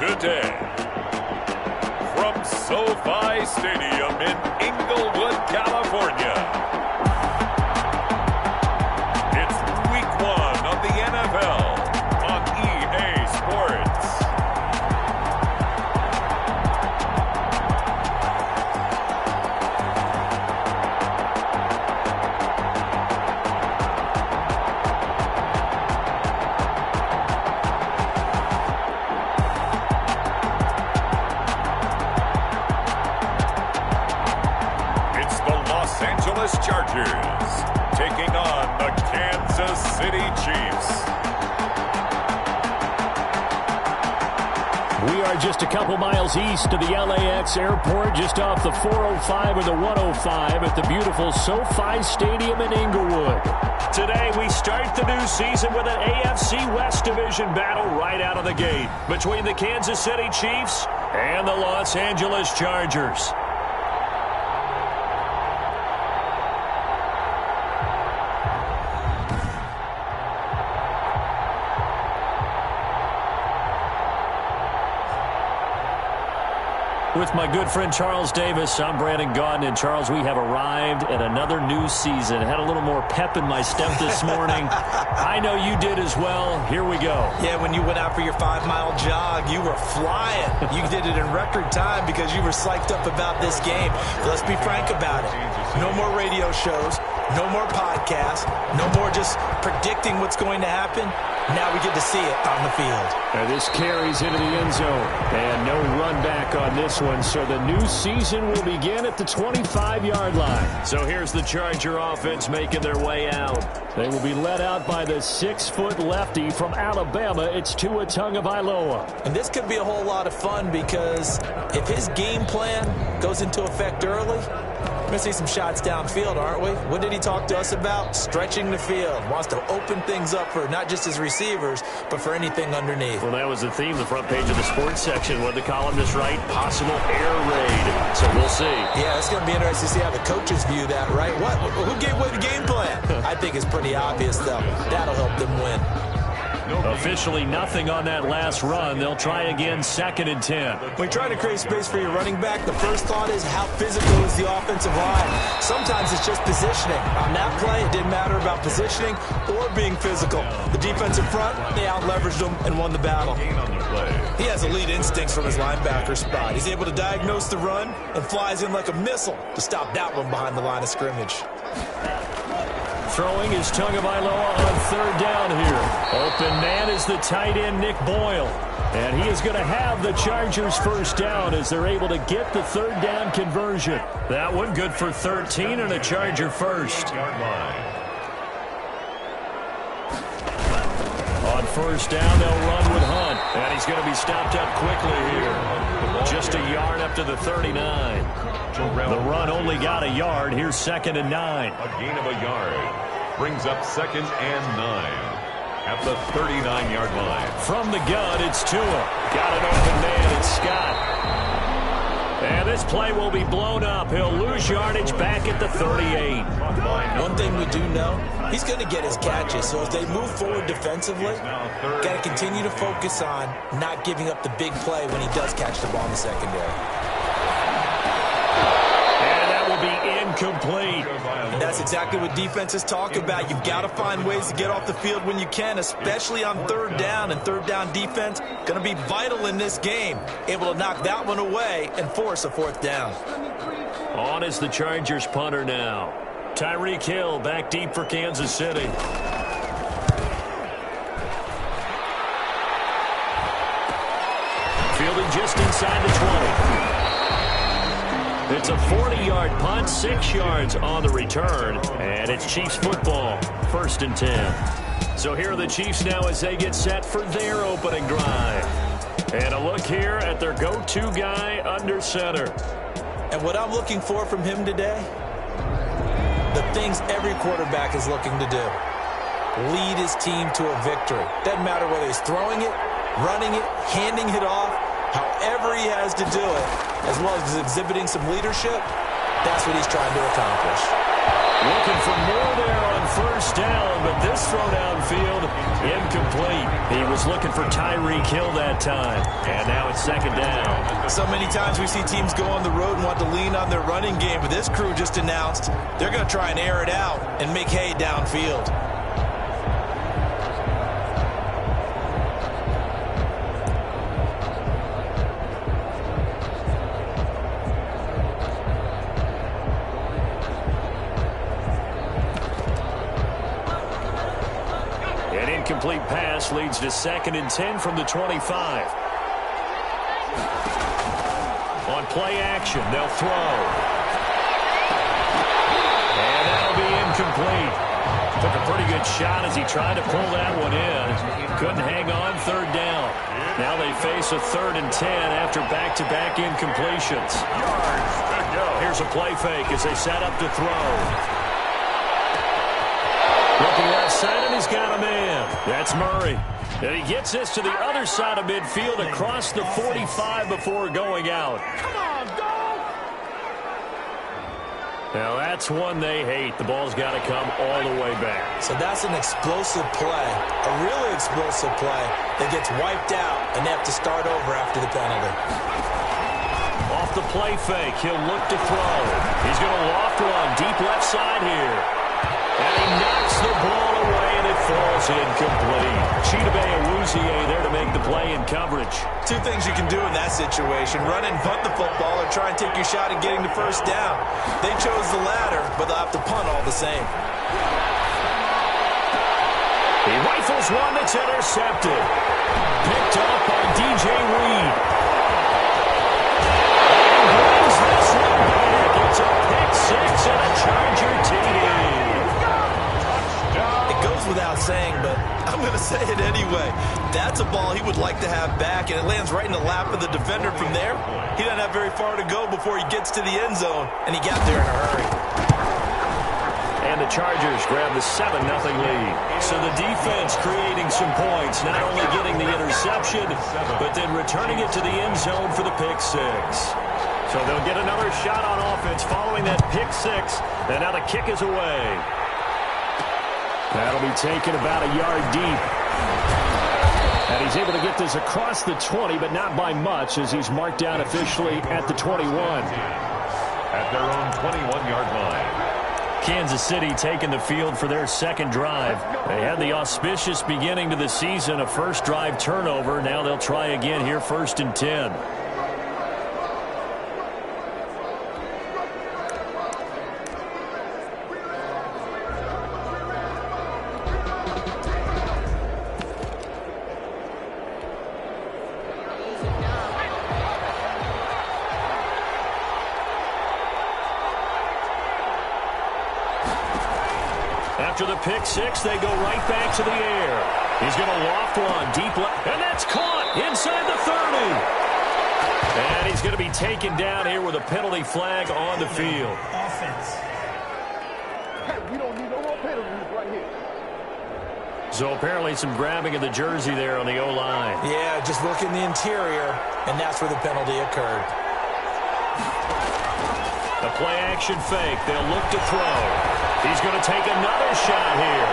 today, from SoFi Stadium in Inglewood, California, it's Week 1 of the NFL on EA Sports. Chargers taking on the Kansas City Chiefs. We are just a couple miles east of the LAX airport, just off the 405 or the 105 at the beautiful SoFi Stadium in Inglewood. Today we start the new season with an AFC West Division battle right out of the gate between the Kansas City Chiefs and the Los Angeles Chargers. With my good friend Charles Davis, I'm Brandon Gaudin. And Charles, we have arrived at another new season. Had a little more pep in my step this morning. I know you did as well. Here we go. Yeah, when you went out for your 5-mile jog, you were flying. You did it in record time because you were psyched up about this game. But let's be frank about it. No more radio shows. No more podcasts. No more just predicting what's going to happen. Now we get to see it on the field. And this carries into the end zone. And no run back on this one. So the new season will begin at the 25-yard line. So here's the Charger offense making their way out. They will be led out by the 6-foot lefty from Alabama. It's Tua Tagovailoa. And this could be a whole lot of fun because if his game plan goes into effect early, we're going to see some shots downfield, aren't we? What did he talk to us about? Stretching the field. Wants to open things up for not just his receivers, but for anything underneath. Well, that was the theme, the front page of the sports section. What the columnist write? Possible air raid. So we'll see. Yeah, it's going to be interesting to see how the coaches view that, right? Who gave away the game plan? I think it's pretty obvious, though. That'll help them win. Officially nothing on that last run. They'll try again, 2nd and 10. When you try to create space for your running back, the first thought is how physical is the offensive line. Sometimes it's just positioning. On that play, it didn't matter about positioning or being physical. The defensive front, they out-leveraged them and won the battle. He has elite instincts from his linebacker spot. He's able to diagnose the run and flies in like a missile to stop that one behind the line of scrimmage. Throwing is Tagovailoa on 3rd down here. Open man is the tight end, Nick Boyle. And he is going to have the Chargers first down as they're able to get the 3rd down conversion. That one good for 13 and a Charger first. On 1st down, they'll run with Hunt. And he's going to be stopped up quickly here. Just a yard up to the 39. The run only got a yard. Here's 2nd and 9. A gain of a yard brings up 2nd and 9 at the 39-yard line. From the gun, it's Tua. Got an open man, it's Scott. And this play will be blown up. He'll lose yardage back at the 38. One thing we do know, he's going to get his catches. So as they move forward defensively, got to continue to focus on not giving up the big play when he does catch the ball in the secondary. Incomplete. And that's exactly what defenses talk about. You've got to find ways to get off the field when you can, especially on 3rd down. And 3rd down defense going to be vital in this game. Able to knock that one away and force a 4th down. On is the Chargers punter now. Tyreek Hill back deep for Kansas City. Fielding just inside the 20. It's a 40-yard punt, 6 yards on the return, and it's Chiefs football, 1st and 10. So here are the Chiefs now as they get set for their opening drive. And a look here at their go-to guy under center. And what I'm looking for from him today, the things every quarterback is looking to do. Lead his team to a victory. Doesn't matter whether he's throwing it, running it, handing it off, however he has to do it, as well as exhibiting some leadership, that's what he's trying to accomplish. Looking for more there on first down, but this throw downfield, incomplete. He was looking for Tyreek Hill that time, and now it's second down. So many times we see teams go on the road and want to lean on their running game, but this crew just announced they're going to try and air it out and make hay downfield. An incomplete pass leads to 2nd and 10 from the 25. On play action, they'll throw. And that'll be incomplete. Took a pretty good shot as he tried to pull that one in. Couldn't hang on, 3rd down. Now they face a 3rd and 10 after back-to-back incompletions. Here's a play fake as they set up to throw. Looking left side, and he's got a man. That's Murray. And he gets this to the other side of midfield across the 45 before going out. Come on, dog! Now, that's one they hate. The ball's got to come all the way back. So that's an explosive play, a really explosive play that gets wiped out, and they have to start over after the penalty. Off the play fake, he'll look to throw. He's going to loft one deep left side here. And he knocks the ball away, and it falls incomplete. Chidobe Awuzie there to make the play in coverage. Two things you can do in that situation: run and punt the football, or try and take your shot at getting the first down. They chose the latter, but they'll have to punt all the same. He rifles one that's intercepted. Picked up by DJ Reed. And brings this one back. It's a pick six and a Charger TD. Without saying, but I'm going to say it anyway. That's a ball he would like to have back, and it lands right in the lap of the defender from there. He doesn't have very far to go before he gets to the end zone, and he got there in a hurry. And the Chargers grab the 7-0 lead. So the defense creating some points, not only getting the interception, but then returning it to the end zone for the pick six. So they'll get another shot on offense following that pick six, and now the kick is away. That'll be taken about a yard deep. And he's able to get this across the 20, but not by much, as he's marked down officially at the 21. At their own 21-yard line. Kansas City taking the field for their second drive. They had the auspicious beginning to the season, a first drive turnover. Now they'll try again here, 1st and 10. After the pick six, they go right back to the air. He's going to loft one deep left, and that's caught inside the 30. And he's going to be taken down here with a penalty flag on the field. Offense. Hey, we don't need no more penalties right here. So apparently some grabbing of the jersey there on the O-line. Yeah, just look in the interior, and that's where the penalty occurred. A play-action fake. They'll look to throw. He's going to take another shot here.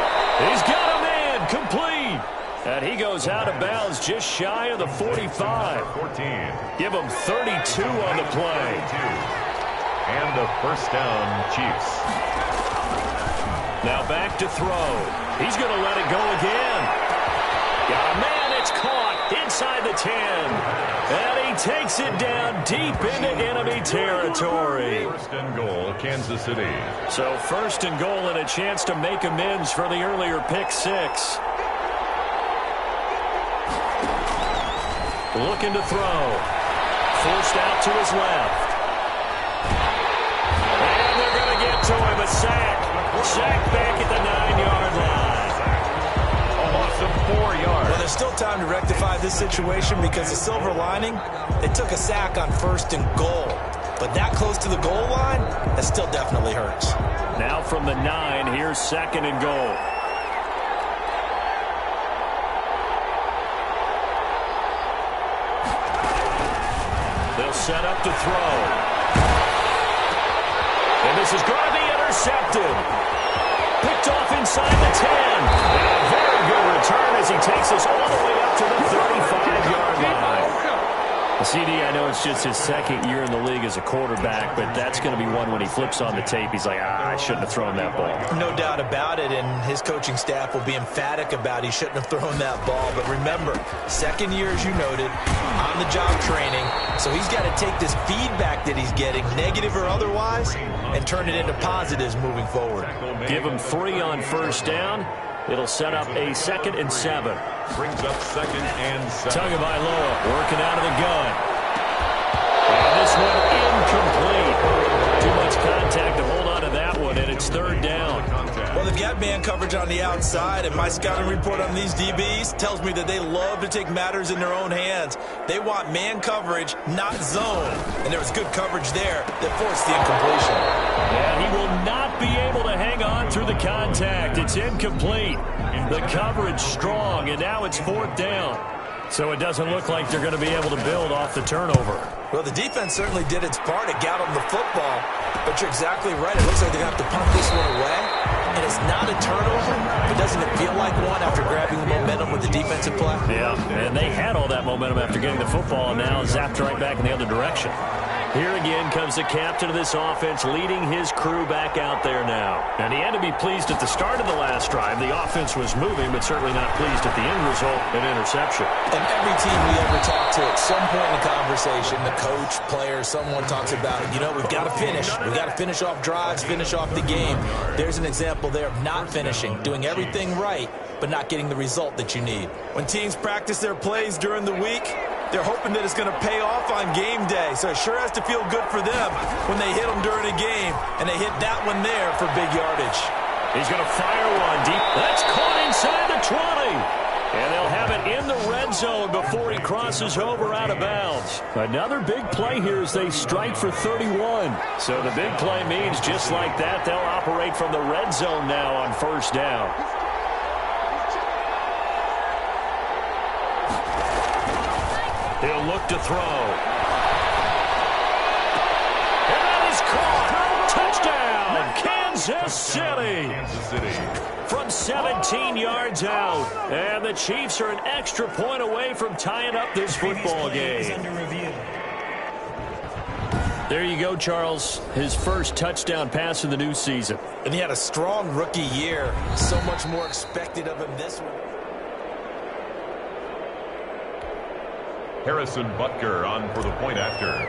He's got a man, complete. And he goes out of bounds just shy of the 45. 14. Give him 32 on the play. And the first down, Chiefs. Now back to throw. He's going to let it go again. Got a man, it's caught inside the 10. And he takes it down deep into enemy territory. 1st and goal, Kansas City. So 1st and goal and a chance to make amends for the earlier pick six. Looking to throw. Forced out to his left. And they're going to get to him. A sack. Sack back at the 9-yard line. A loss of 4 yards. Well, there's still time to rectify this situation because the silver lining, they took a sack on 1st and goal. But that close to the goal line, that still definitely hurts. Now from the 9, here's 2nd and goal. They'll set up to throw. And this is going to be intercepted. intercepted. Picked off inside the 10. And a very good return as he takes us all the way up to the 35-yard line. CD, I know it's just his second year in the league as a quarterback, but that's going to be one when he flips on the tape, he's like, I shouldn't have thrown that ball. No doubt about it, and his coaching staff will be emphatic about he shouldn't have thrown that ball. But remember, second year, as you noted, on-the-job training, so he's got to take this feedback that he's getting, negative or otherwise, and turn it into positives moving forward. Give him 3 on first down. It'll set up a 2nd and 7. Brings up 2nd and 7. Tagovailoa working out of the gun. And this one incomplete. Too much contact to hold on to that one, and it's 3rd down. Well, they've got man coverage on the outside, and my scouting report on these DBs tells me that they love to take matters in their own hands. They want man coverage, not zone. And there was good coverage there that forced the incompletion. And he will not be able to hang on through the contact. It's incomplete. The coverage strong, and now it's 4th down. So it doesn't look like they're going to be able to build off the turnover. Well, the defense certainly did its part. It got them the football. But you're exactly right. It looks like they're going to have to punt this one away. And it's not a turnover, but doesn't it feel like one after grabbing the momentum with the defensive play? Yeah, and they had all that momentum after getting the football, and now zapped right back in the other direction. Here again comes the captain of this offense, leading his crew back out there now. And he had to be pleased at the start of the last drive. The offense was moving, but certainly not pleased at the end result, an interception. And every team we ever talk to at some point in the conversation, the coach, player, someone talks about, we've got to finish. We've got to finish off drives, finish off the game. There's an example there of not finishing, doing everything right, but not getting the result that you need. When teams practice their plays during the week, they're hoping that it's going to pay off on game day. So it sure has to feel good for them when they hit them during a game, and they hit that one there for big yardage. He's going to fire one deep. That's caught inside the 20. And they'll have it in the red zone before he crosses over out of bounds. Another big play here as they strike for 31. So the big play means just like that, they'll operate from the red zone now on first down. He'll look to throw. And that is caught. Touchdown, Kansas City. Kansas City. From 17 yards out. And the Chiefs are an extra point away from tying up this football game. There you go, Charles. His first touchdown pass in the new season. And he had a strong rookie year. So much more expected of him this one. Harrison Butker on for the point after.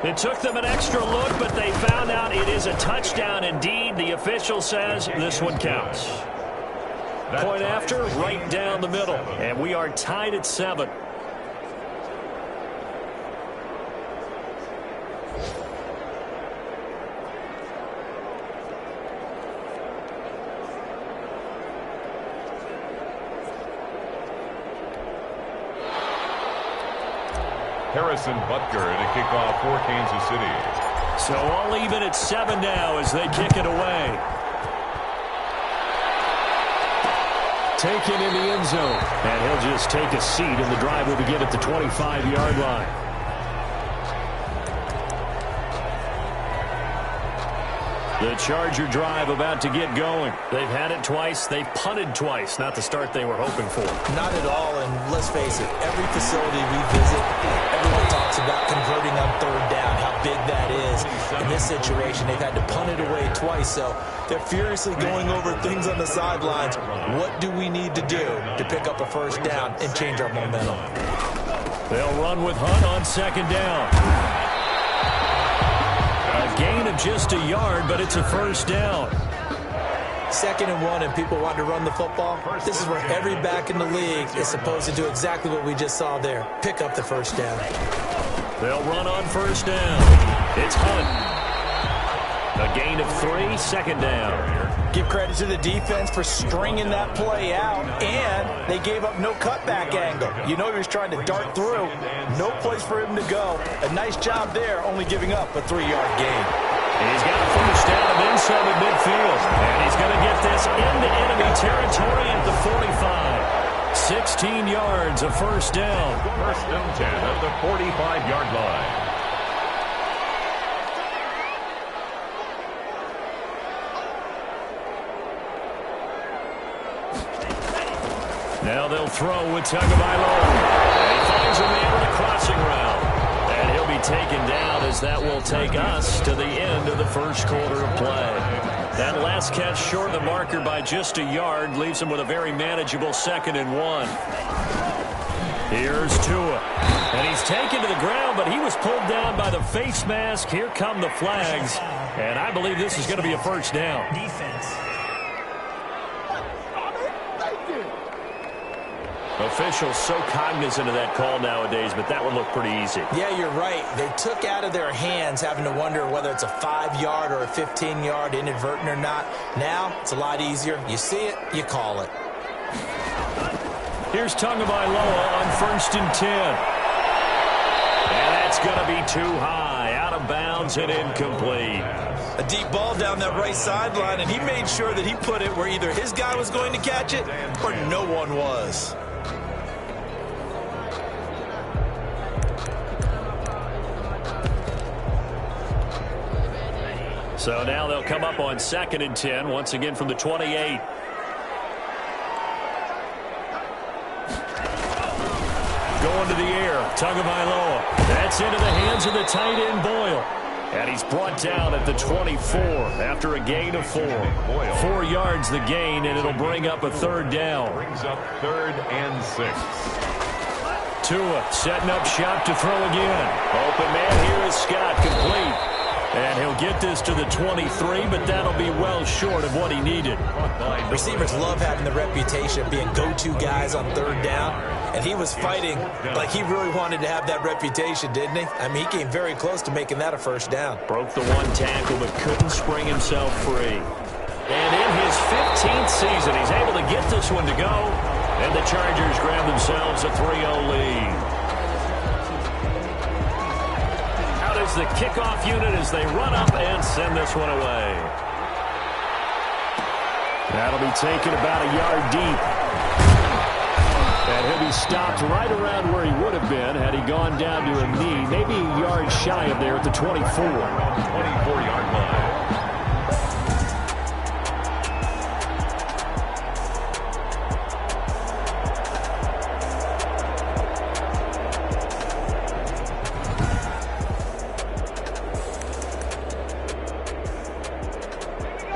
It took them an extra look, but they found out it is a touchdown indeed. The official says this one counts. Point after, right down the middle. And we are tied at 7. Harrison Butker at a kickoff for Kansas City. So all even at 7 now as they kick it away. Taken in the end zone. And he'll just take a seat, and the drive will begin at the 25-yard line. The Charger drive about to get going. They've had it twice. They've punted twice. Not the start they were hoping for. Not at all, and let's face it, every facility we visit, everyone talks about converting on 3rd down, how big that is. In this situation, they've had to punt it away twice, so they're furiously going over things on the sidelines. What do we need to do to pick up a first down and change our momentum? They'll run with Hunt on 2nd down. A gain of just a yard, but it's a first down. 2nd and 1, and people want to run the football. This is where every back in the league is supposed to do exactly what we just saw there. Pick up the first down. They'll run on first down. It's Hunt. A gain of 3, 2nd down. Give credit to the defense for stringing that play out, and they gave up no cutback angle. You know he was trying to dart through. No place for him to go. A nice job there, only giving up a 3-yard gain. He's got a first down and then some at midfield. And he's going to get this into enemy territory at the 45. 16 yards, a first down. First and 10 at the 45-yard line. Now they'll throw with Tagovailoa. And he finds a man on the crossing route. And he'll be taken down as that will take us to the end of the first quarter of play. That last catch short of the marker by just a yard leaves him with a very manageable 2nd and 1. Here's Tua. And he's taken to the ground, but he was pulled down by the face mask. Here come the flags. And I believe this is going to be a first down. Defense. Officials so cognizant of that call nowadays, but that would look pretty easy. Yeah, you're right. They took out of their hands having to wonder whether it's a 5-yard or a 15-yard inadvertent or not. Now, it's a lot easier. You see it, you call it. Here's Tagovailoa on 1st and 10. And that's going to be too high, out of bounds and incomplete. A deep ball down that right sideline, and he made sure that he put it where either his guy was going to catch it or no one was. So now they'll come up on 2nd and 10, once again from the 28. Going to the air, Tagovailoa. That's into the hands of the tight end, Boyle. And he's brought down at the 24 after a gain of 4. 4 yards the gain, and it'll bring up a 3rd down. Brings up 3rd and 6. Tua setting up shop to throw again. Open man here is Scott, complete. And he'll get this to the 23, but that'll be well short of what he needed. Receivers love having the reputation of being go-to guys on 3rd down. And he was fighting like he really wanted to have that reputation, didn't he? I mean, he came very close to making that a first down. Broke the 1 tackle, but couldn't spring himself free. And in his 15th season, he's able to get this one to go. And the Chargers grab themselves a 3-0 lead. Out is the kickoff unit as they run up and send this one away. That'll be taken about a yard deep. And he'll be stopped right around where he would have been had he gone down to a knee, maybe a yard shy of there at the 24. 24-yard line.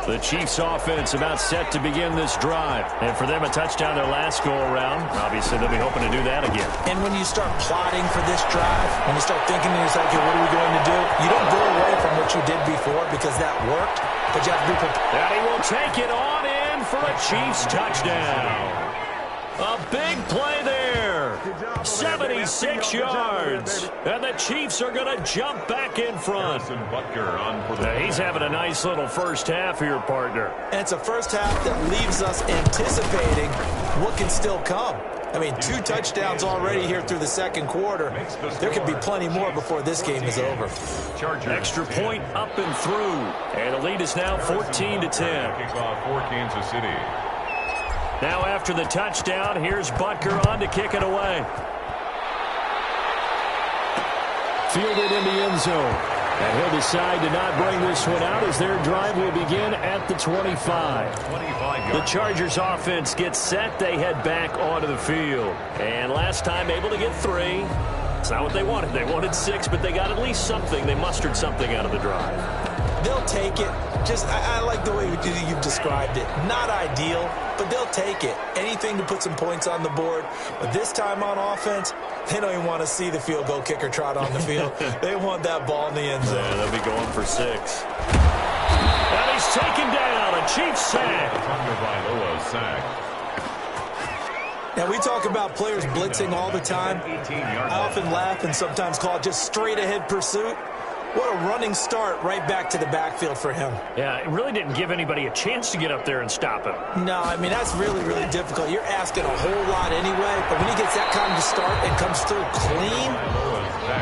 The Chiefs offense about set to begin this drive. And for them, a touchdown their last go-around. Obviously, they'll be hoping to do that again. And when you start plotting for this drive, when you start thinking to yourself, okay, what are we going to do? You don't go away from what you did before because that worked, but you have to be prepared. And he will take it on in for a Chiefs touchdown. A big play there. 76 yards. And the Chiefs are going to jump back in front. He's having a nice little first half here, partner. And it's a first half that leaves us anticipating what can still come. I mean, 2 touchdowns already here through the 2nd quarter. There could be plenty more before this game is over. Extra point up and through. And the lead is now 14-10. Kickoff for Kansas City. Now after the touchdown, here's Butker on to kick it away. Fielded in the end zone. And he'll decide to not bring this one out as their drive will begin at the 25. The Chargers offense gets set. They head back onto the field. And last time able to get 3. It's not what they wanted. They wanted 6, but they got at least something. They mustered something out of the drive. They'll take it. Just, I like the way you've described it. Not ideal, but they'll take it. Anything to put some points on the board. But this time on offense, they don't even want to see the field goal kicker trot on the field. They want that ball in the end zone. Yeah, they'll be going for 6. And he's taken down. A Chiefs sack. Now, we talk about players blitzing all the time. I often laugh and sometimes call it just straight-ahead pursuit. What a running start right back to the backfield for him. Yeah, it really didn't give anybody a chance to get up there and stop him. No, I mean, that's really, really difficult. You're asking a whole lot anyway, but when he gets that kind of start and comes through clean,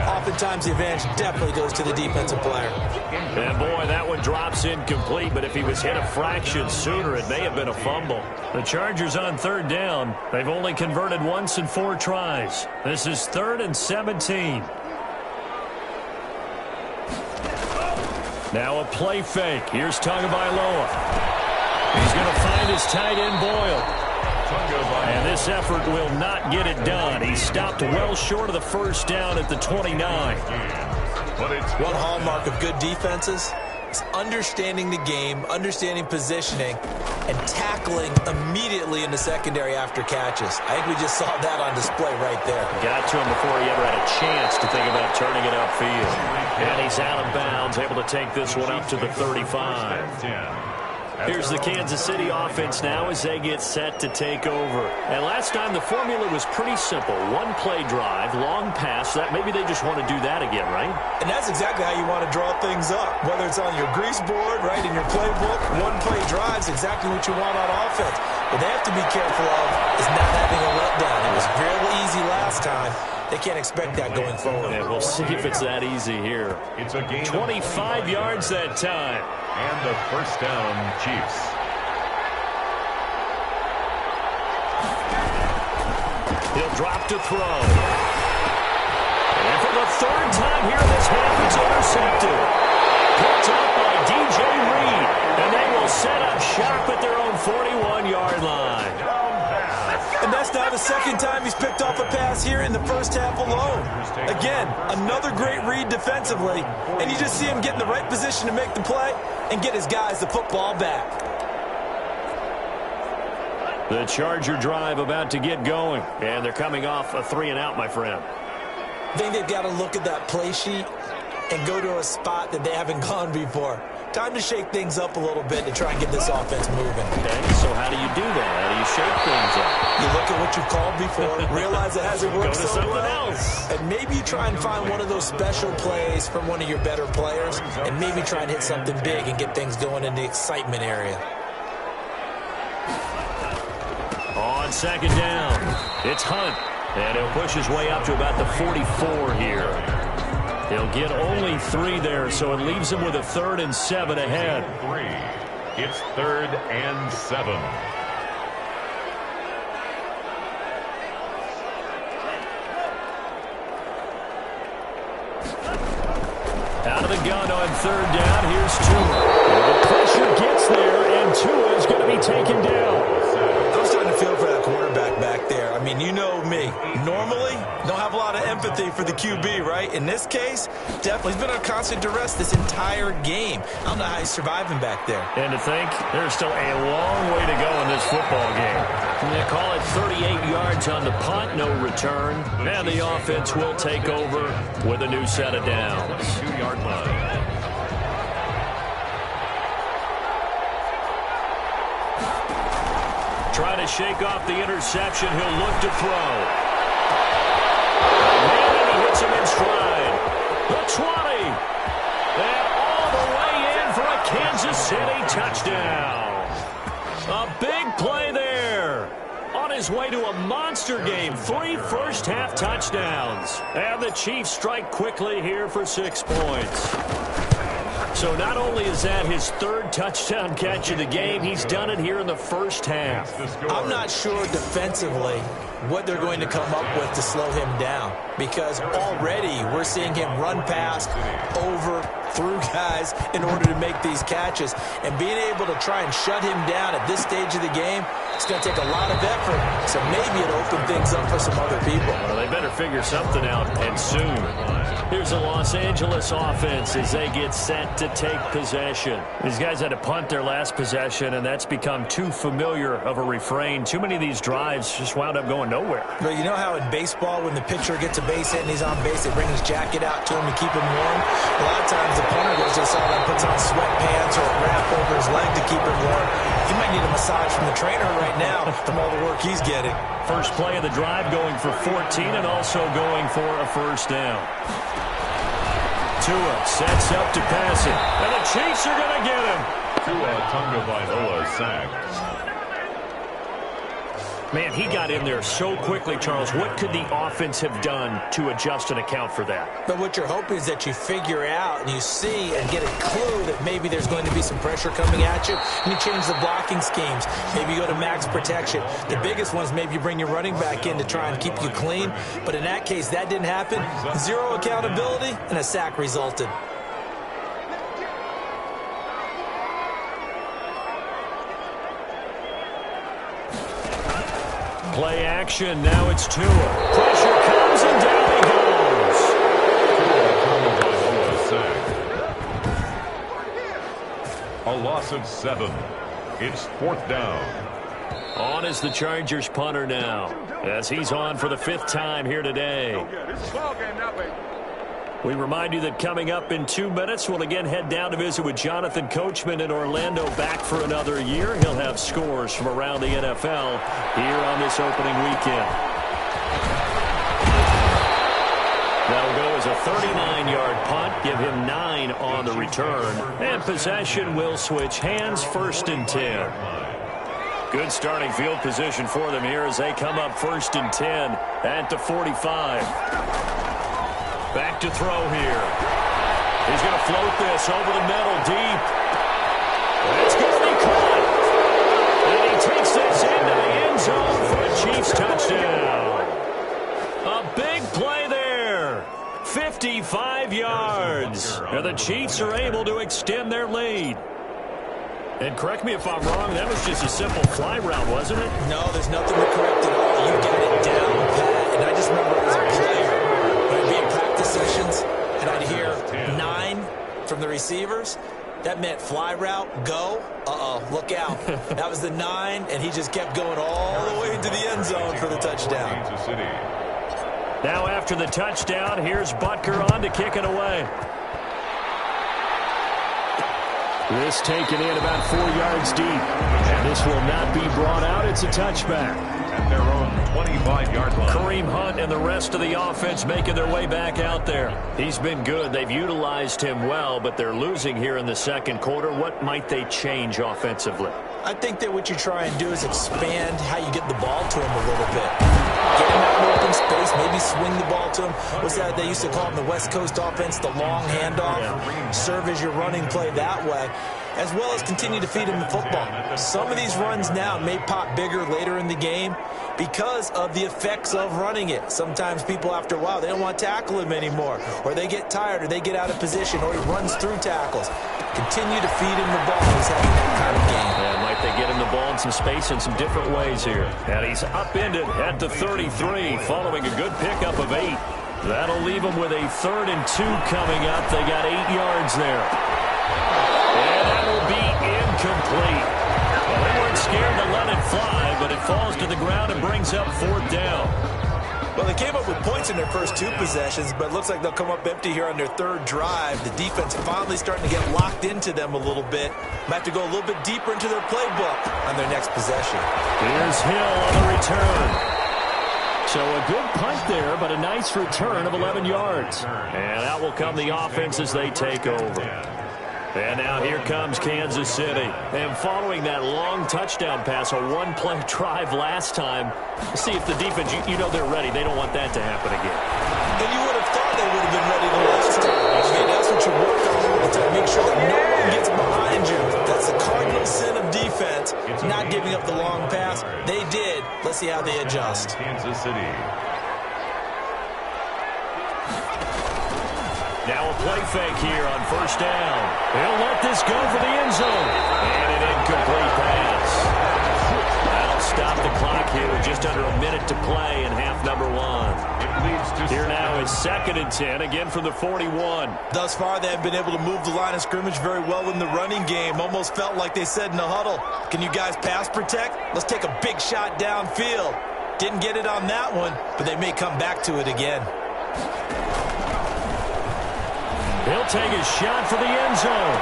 oftentimes the advantage definitely goes to the defensive player. And boy, that one drops incomplete, but if he was hit a fraction sooner, it may have been a fumble. The Chargers on 3rd down. They've only converted once in 4 tries. This is 3rd and 17. Now a play fake. Here's Tagovailoa. He's going to find his tight end, Boyle. And this effort will not get it done. He stopped well short of the first down at the 29. One hallmark of good defenses is understanding the game, understanding positioning, and tackling immediately in the secondary after catches. I think we just saw that on display right there. Got to him before he ever had a chance to think about turning it upfield. And he's out of bounds, able to take this one up to the 35. Here's the Kansas City offense now as they get set to take over. And last time the formula was pretty simple. One play drive, long pass. That maybe they just want to do that again, right? And that's exactly how you want to draw things up. Whether it's on your grease board, right, in your playbook, one play drive's exactly what you want on offense. What they have to be careful of is not having a letdown. It was real easy last time. They can't expect that going forward. Yeah, we'll see if it's that easy here. It's a gain 25 yards that time. And the first down, Chiefs. He'll drop to throw. And for the third time here in this half, it's intercepted. Picked up by DJ Reed. And they will set up shop at their own 41-yard line. And that's now the second time he's picked off a pass here in the first half alone. Again, another great read defensively, and you just see him get in the right position to make the play and get his guys the football back. The Charger drive about to get going, and they're coming off a 3-and-out, my friend. I think they've got to look at that play sheet and go to a spot that they haven't gone before. Time to shake things up a little bit to try and get this offense moving. Okay, so how do you do that? How do you shake things up? You look at what you've called before, realize it hasn't worked Go to so something well, else. and maybe you try and find one of those special plays from one of your better players, and maybe try and hit something big and get things going in the excitement area. On second down, it's Hunt, and he'll push his way up to about the 44 here. He'll get only 3 there, so it leaves him with a 3rd and 7 ahead. It's 3rd and 7. Out of the gun on 3rd down, here's Tua. The pressure gets there, and Tua is going to be taken down. I'm starting to feel for that quarterback back there. I mean, you know me. Normally, don't have a lot of empathy for the QB, right? In this case, definitely. He's been on constant duress this entire game. I don't know how he's surviving back there. And to think, there's still a long way to go in this football game. They call it 38 yards on the punt, no return. And the offense will take over with a new set of downs. 2-yard line. Trying to shake off the interception. He'll look to throw. And he hits him in stride. The 20. And all the way in for a Kansas City touchdown. A big play there. On his way to a monster game. 3 first-half touchdowns. And the Chiefs strike quickly here for 6 points. So not only is that his 3rd touchdown catch of the game, he's done it here in the first half. I'm not sure defensively what they're going to come up with to slow him down, because already we're seeing him run past, over, through guys in order to make these catches. And being able to try and shut him down at this stage of the game, it's going to take a lot of effort. So maybe it'll open things up for some other people. Well, they better figure something out, and soon. Here's the Los Angeles offense as they get set to take possession. These guys had to punt their last possession, and that's become too familiar of a refrain. Too many of these drives just wound up going nowhere. But you know how in baseball, when the pitcher gets a base hit and he's on base, they bring his jacket out to him to keep him warm? A lot of times the punter goes to the sideline, puts on sweatpants or a wrap over his leg to keep him warm. He might need a massage from the trainer right now from all the work he's getting. First play of the drive going for 14 and also going for a first down. Tua sets up to pass it, and the Chiefs are going to get him. Tua Tagovailoa sacked. Man, he got in there so quickly, Charles. What could the offense have done to adjust and account for that? But what you're hoping is that you figure out and you see and get a clue that maybe there's going to be some pressure coming at you, and you change the blocking schemes. Maybe you go to max protection. The biggest one is maybe you bring your running back in to try and keep you clean. But in that case, that didn't happen. 0 accountability, and a sack resulted. Play action. Now it's Tua. Pressure comes and down he goes. A loss of 7. It's 4th down. On is the Chargers punter now, as he's on for the 5th time here today. We remind you that coming up in 2 minutes, we'll again head down to visit with Jonathan Coachman in Orlando, back for another year. He'll have scores from around the NFL here on this opening weekend. That'll go as a 39-yard punt, give him 9 on the return. And possession will switch hands, 1st and 10. Good starting field position for them here as they come up 1st and 10 at the 45. Back to throw here. He's going to float this over the middle deep. It's going to be caught. And he takes this into the end zone for a Chiefs touchdown. A big play there. 55 yards. And the Chiefs are able to extend their lead. And correct me if I'm wrong, that was just a simple fly route, wasn't it? No, there's nothing to correct at all. You got it down pat. And I just remember as a player, when I'd be in practice sessions, and I'd hear 9 from the receivers. That meant fly route, go. Uh-oh, look out. That was the 9, and he just kept going all the way into the end zone for the touchdown. Now after the touchdown, here's Butker on to kick it away. This taken in about 4 yards deep. And this will not be brought out. It's a touchback. At their own 25-yard line. Kareem Hunt and the rest of the offense making their way back out there. He's been good. They've utilized him well, but they're losing here in the 2nd quarter. What might they change offensively? I think that what you try and do is expand how you get the ball to him a little bit. Get him out in open space, maybe swing the ball to him. What's that they used to call in the West Coast offense, the long handoff? Serve as your running play that way, as well as continue to feed him the football. Some of these runs now may pop bigger later in the game because of the effects of running it. Sometimes people, after a while, they don't want to tackle him anymore, or they get tired, or they get out of position, or he runs through tackles. Continue to feed him the ball. He's having that kind of game. Yeah, might they get him the ball in some space in some different ways here. And he's upended at the 33 following a good pickup of 8. That'll leave him with a 3rd and 2 coming up. They got 8 yards there. And that'll be incomplete. Well, they weren't scared to let it fly, but it falls to the ground and brings up 4th down. Well, they came up with points in their first 2 possessions, but it looks like they'll come up empty here on their 3rd drive. The defense finally starting to get locked into them a little bit. Might have to go a little bit deeper into their playbook on their next possession. Here's Hill on the return. So a good punt there, but a nice return of 11 yards. And out will come the offense as they take over. And now here comes Kansas City. And following that long touchdown pass, a 1-play drive last time, see if the defense, you know they're ready. They don't want that to happen again. And you would have thought they would have been ready the last time. I mean, that's what you work on all the time. Make sure that no one gets behind you. That's the cardinal sin of defense, not giving up the long pass. They did. Let's see how they adjust. Kansas City. Now a play fake here on 1st down. He'll let this go for the end zone. And an incomplete pass. That'll stop the clock here with just under a minute to play in half number 1. Here now is 2nd and 10, again from the 41. Thus far, they have been able to move the line of scrimmage very well in the running game. Almost felt like they said in the huddle, can you guys pass protect? Let's take a big shot downfield. Didn't get it on that one, but they may come back to it again. He'll take his shot for the end zone.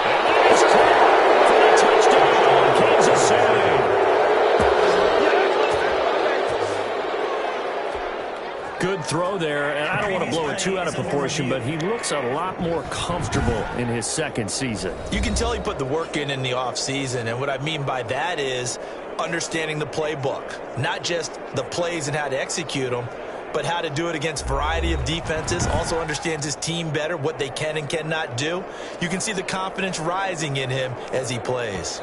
And that is caught for the touchdown, Kansas City. Good throw there, and I don't want to blow it too out of proportion, but he looks a lot more comfortable in his 2nd season. You can tell he put the work in the offseason, and what I mean by that is understanding the playbook, not just the plays and how to execute them, but how to do it against a variety of defenses. Also understands his team better, what they can and cannot do. You can see the confidence rising in him as he plays.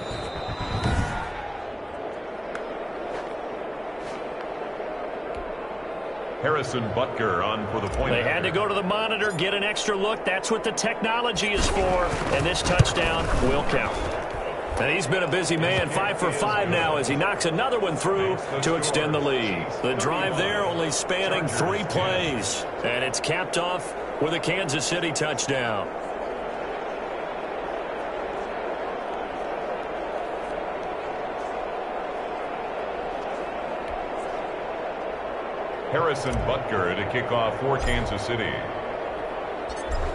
Harrison Butker on for the point. They had to go to the monitor, get an extra look. That's what the technology is for. And this touchdown will count. And he's been a busy man, 5 for 5 now as he knocks another one through to extend the lead. The drive there only spanning 3 plays. And it's capped off with a Kansas City touchdown. Harrison Butker to kick off for Kansas City.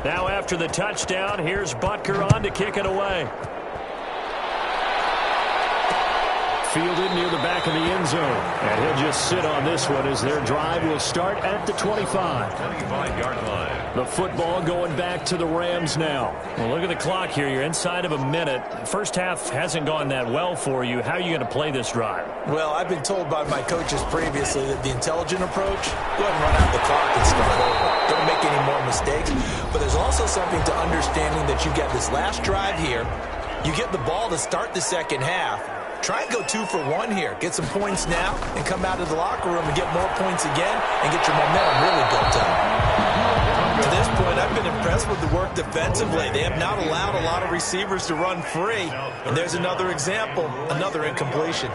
Now after the touchdown, here's Butker on to kick it away. Fielded near the back of the end zone. And he'll just sit on this one as their drive will start at the 25. 25-yard line. The football going back to the Rams now. Well, look at the clock here. You're inside of a minute. First half hasn't gone that well for you. How are you going to play this drive? Well, I've been told by my coaches previously that the intelligent approach, go ahead and run out the clock and start over. Don't make any more mistakes. But there's also something to understanding that you get this last drive here. You get the ball to start the second half. Try and go 2 for 1 here. Get some points now and come out of the locker room and get more points again and get your momentum really built up. To this point, I've been impressed with the work defensively. They have not allowed a lot of receivers to run free. And there's another example, another incompletion.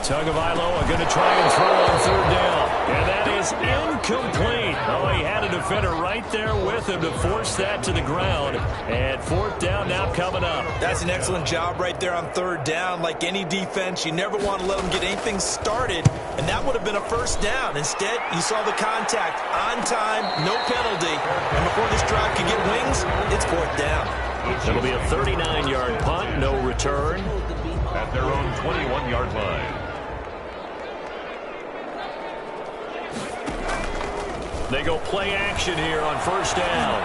Tagovailoa going to try and throw on third down. And that is incomplete. Oh, he had a defender right there with him to force that to the ground. And fourth down now coming up. That's an excellent job right there on third down. Like any defense, you never want to let them get anything started. And that would have been a first down. Instead, you saw the contact on time, no penalty. And before this drive could get wings, it's fourth down. It'll be a 39-yard punt, no return. At their own 21-yard line. They go play action here on first down.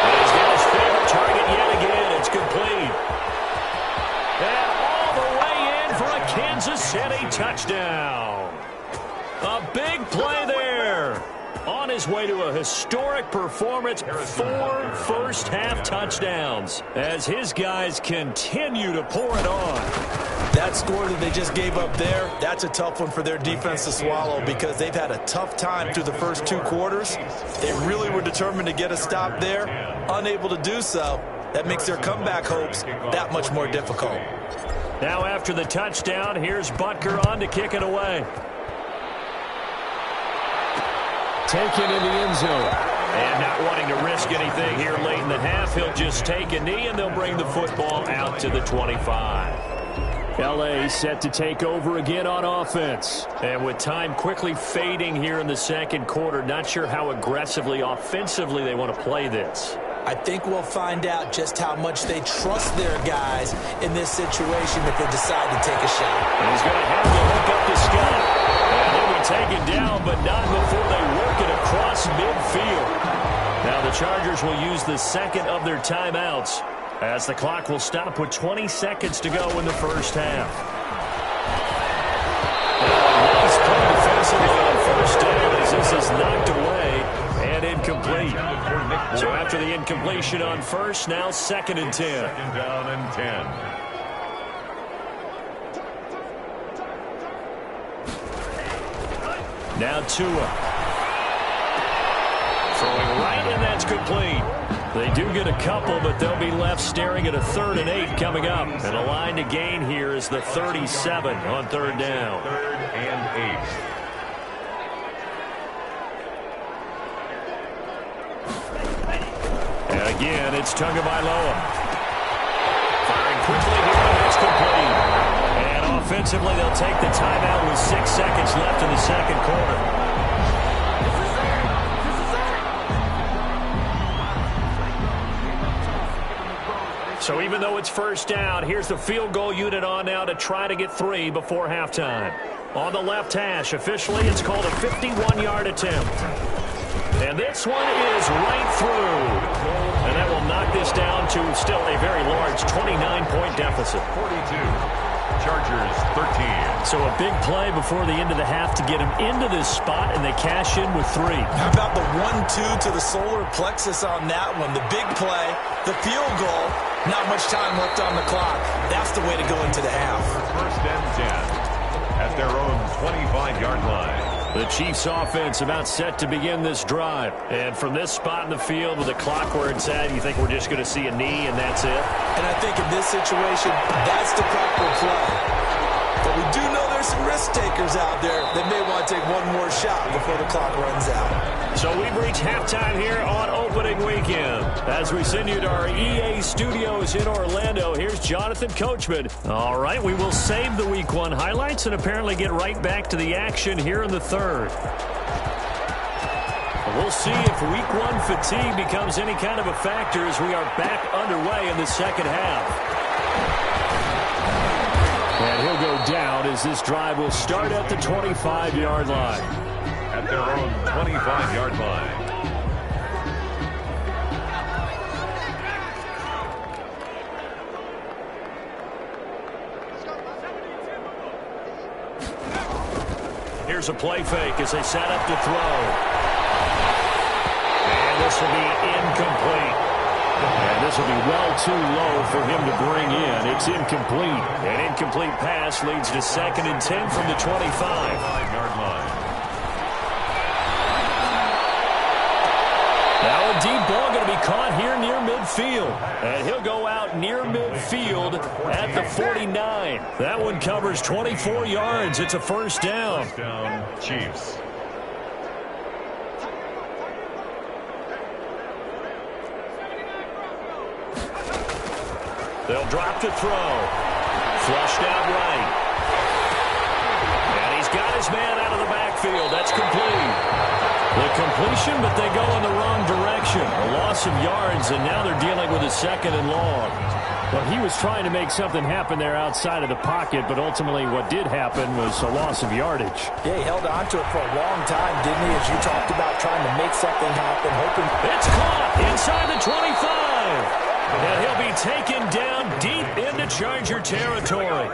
And he's got his favorite target yet again. It's complete. And all the way in for a Kansas City touchdown. A big play there. On his way to a historic performance, 4 first-half touchdowns as his guys continue to pour it on. That score that they just gave up there, that's a tough one for their defense to swallow because they've had a tough time through the first 2 quarters. They really were determined to get a stop there, unable to do so. That makes their comeback hopes that much more difficult. Now after the touchdown, here's Butker on to kick it away. Taken in the end zone. And not wanting to risk anything here late in the half, he'll just take a knee and they'll bring the football out to the 25. L.A. set to take over again on offense. And with time quickly fading here in the second quarter, not sure how aggressively, offensively they want to play this. I think we'll find out just how much they trust their guys in this situation if they decide to take a shot. And he's going to have to hook up the Scott. And he'll be taken down, but not before they work it across midfield. Now the Chargers will use the second of their timeouts as the clock will stop with 20 seconds to go in the first half. Nice play defensively on first down as this is knocked away and incomplete. So after the incompletion on first, now second and 10. Second down and 10. Now Tua. Throwing right, and that's complete. They do get a couple, but they'll be left staring at a 3rd and 8 coming up. And a line to gain here is the 37 on third down. 3rd and 8. And again, it's Tagovailoa. Firing quickly here, and it's complete. And offensively, they'll take the timeout with 6 seconds left in the second quarter. So even though it's first down, here's the field goal unit on now to try to get 3 before halftime. On the left hash, officially it's called a 51-yard attempt. And this one is right through. And that will knock this down to still a very large 29-point deficit. 42. Chargers 13. So a big play before the end of the half to get them into this spot, and they cash in with 3. How about the 1-2 to the solar plexus on that one? The big play, the field goal, not much time left on the clock. That's the way to go into the half. First and 10 at their own 25-yard line. The Chiefs offense about set to begin this drive. And from this spot in the field with the clock where it's at, you think we're just going to see a knee and that's it? And I think in this situation, that's the proper play. But we do know there's some risk takers out there that may want to take one more shot before the clock runs out. So we've reached halftime here on opening weekend. As we send you to our EA studios in Orlando, here's Jonathan Coachman. All right, we will save the Week 1 highlights and apparently get right back to the action here in the third. We'll see if Week 1 fatigue becomes any kind of a factor as we are back underway in the second half. And he'll go down as this drive will start at the 25-yard line. At their own 25-yard line. Here's a play fake as they set up to throw. And this will be incomplete. And this will be well too low for him to bring in. It's incomplete. An incomplete pass leads to 2nd and 10 from the 25-yard line. Now a deep ball going to be caught here near midfield. And he'll go out near midfield at the 49. That one covers 24 yards. It's a first down. First down, Chiefs. They'll drop to throw. Flushed out right. And he's got his man out of the backfield. That's complete. The completion, but they go in the wrong direction. A loss of yards, and now they're dealing with a 2nd and long. Well, he was trying to make something happen there outside of the pocket, but ultimately what did happen was a loss of yardage. Yeah, he held on to it for a long time, didn't he, as you talked about trying to make something happen, hoping. It's caught inside the 25. And he'll be taken down deep into Charger territory.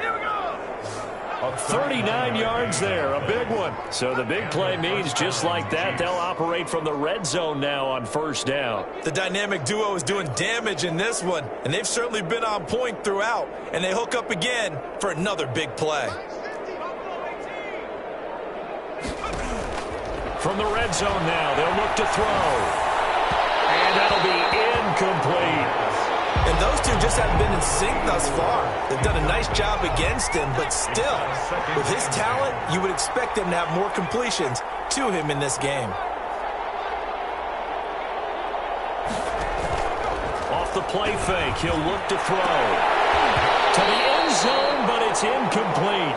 39 yards there, a big one. So the big play means just like that, they'll operate from the red zone now on first down. The dynamic duo is doing damage in this one, and they've certainly been on point throughout. And they hook up again for another big play. From the red zone now, they'll look to throw. And that'll be incomplete. And those two just haven't been in sync thus far. They've done a nice job against him, but still, with his talent, you would expect them to have more completions to him in this game. Off the play fake, he'll look to throw. To the end zone, but it's incomplete.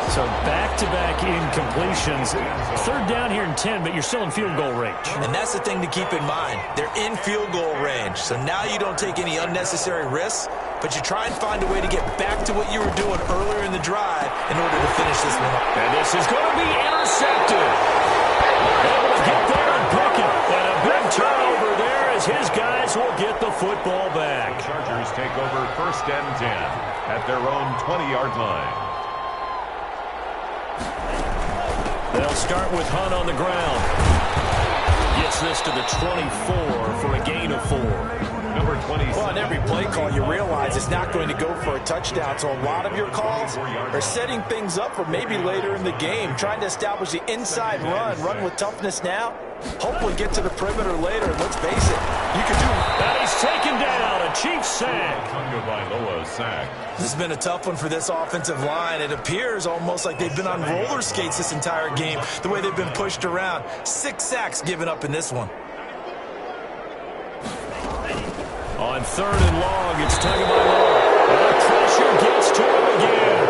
So back-to-back incompletions. 3rd down here and 10, but you're still in field goal range. And that's the thing to keep in mind. They're in field goal range. So now you don't take any unnecessary risks, but you try and find a way to get back to what you were doing earlier in the drive in order to finish this one up. And this is going to be intercepted. Able to get there and pick it. And a big turnover there as his guys will get the football back. The Chargers take over 1st and 10 at their own 20-yard line. They'll start with Hunt on the ground. Gets this to the 24 for a gain of 4. Number 20. Well, on every play call, you realize it's not going to go for a touchdown. So a lot of your calls are setting things up for maybe later in the game, trying to establish the inside run with toughness now. Hopefully get to the perimeter later. And let's face it, you can do it. And he's taken down. A Chiefs sack. Tagovailoa sack. This has been a tough one for this offensive line. It appears almost like they've been on roller skates this entire game, the way they've been pushed around. 6 sacks given up in this one. On 3rd and long, it's Tagovailoa. And the pressure gets to him again.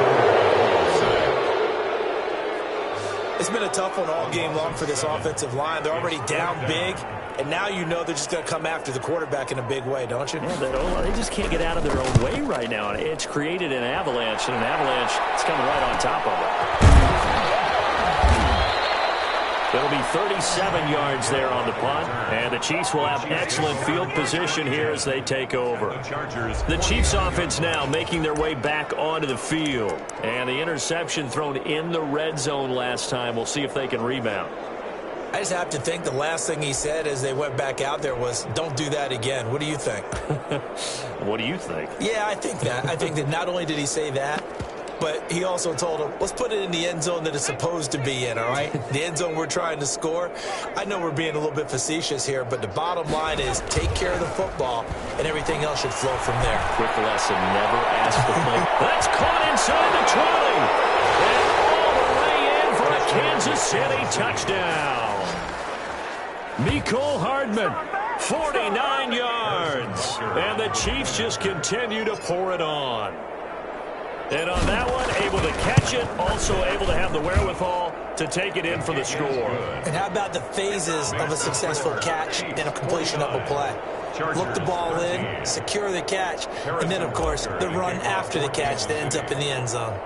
It's been a tough one all game long for this offensive line. They're already down big, and now you know they're just going to come after the quarterback in a big way, don't you? Yeah, they just can't get out of their own way right now. It's created an avalanche, and an avalanche is coming right on top of it. It'll be 37 yards there on the punt, and the Chiefs will have excellent field position here as they take over. The Chiefs offense now making their way back onto the field, and the interception thrown in the red zone last time. We'll see if they can rebound. I just have to think the last thing he said as they went back out there was, don't do that again. What do you think? What do you think? Yeah, I think that. I think that not only did he say that, but he also told him, let's put it in the end zone that it's supposed to be in, all right? The end zone we're trying to score. I know we're being a little bit facetious here, but the bottom line is take care of the football, and everything else should flow from there. Quick lesson, never ask for play. That's caught inside the 20. And all the way in for a Kansas City touchdown. Mecole Hardman, 49 yards. And the Chiefs just continue to pour it on. And on that one, able to catch it, also able to have the wherewithal to take it in for the score. And how about the phases of a successful catch and a completion of a play? Look the ball in, secure the catch, and then, of course, the run after the catch that ends up in the end zone.